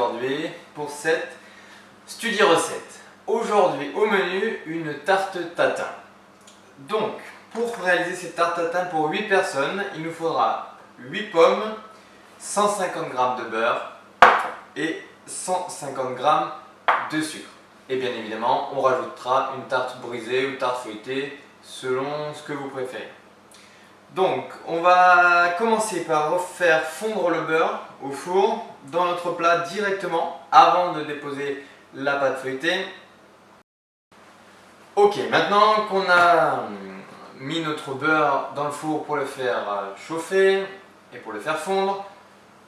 aujourd'hui pour cette Studi Recette. Aujourd'hui au menu, une tarte tatin. Donc, pour réaliser cette tarte tatin pour 8 personnes, il nous faudra 8 pommes, 150 g de beurre et 150 g de sucre. Et bien évidemment, on rajoutera une tarte brisée ou tarte feuilletée selon ce que vous préférez. Donc, on va commencer par faire fondre le beurre au four dans notre plat directement avant de déposer la pâte feuilletée. Ok, maintenant qu'on a mis notre beurre dans le four pour le faire chauffer et pour le faire fondre,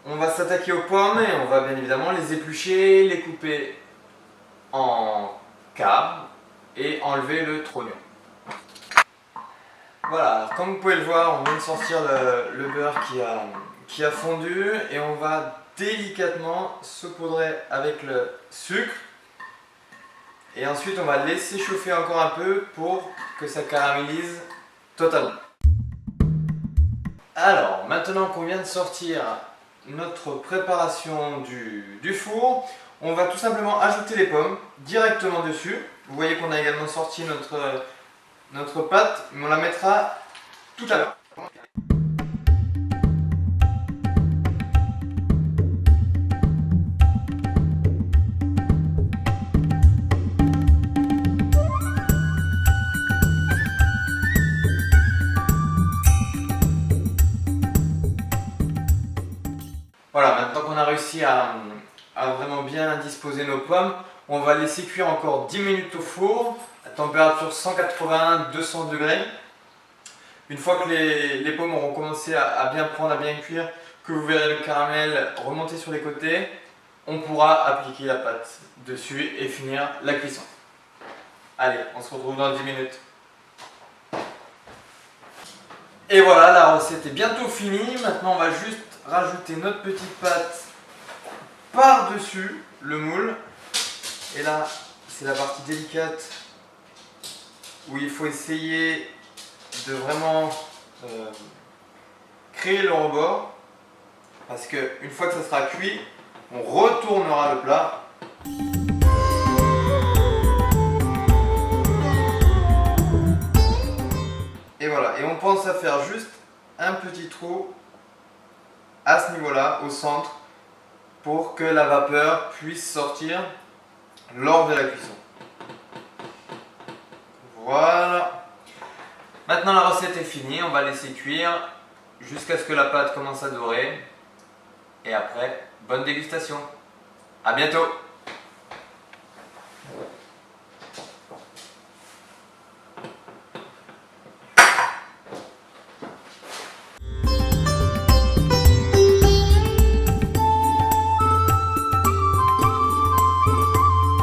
on va s'attaquer aux pommes et on va bien évidemment les éplucher, les couper en quarts et enlever le trognon. Voilà, comme vous pouvez le voir, on vient de sortir le beurre qui a fondu et on va délicatement saupoudrer avec le sucre. Et ensuite on va laisser chauffer encore un peu pour que ça caramélise totalement. Alors, maintenant qu'on vient de sortir notre préparation du four, on va tout simplement ajouter les pommes directement dessus. Vous voyez qu'on a également sorti notre pâte, mais on la mettra tout à l'heure. Voilà, maintenant qu'on a réussi à vraiment bien disposer nos pommes, on va laisser cuire encore 10 minutes au four à température 180-200 degrés. Une fois que les pommes auront commencé à bien prendre, à bien cuire, que vous verrez le caramel remonter sur les côtés, on pourra appliquer la pâte dessus et finir la cuisson. Allez, on se retrouve dans 10 minutes. Et voilà, la recette est bientôt finie. Maintenant, on va juste rajouter notre petite pâte par-dessus le moule. Et là, c'est la partie délicate où il faut essayer de vraiment créer le rebord. Parce qu'une fois que ça sera cuit, on retournera le plat. Et voilà, et on pense à faire juste un petit trou à ce niveau-là, au centre, pour que la vapeur puisse sortir lors de la cuisson. Voilà. Maintenant la recette est finie, on va laisser cuire jusqu'à ce que la pâte commence à dorer. Et après, bonne dégustation. À bientôt.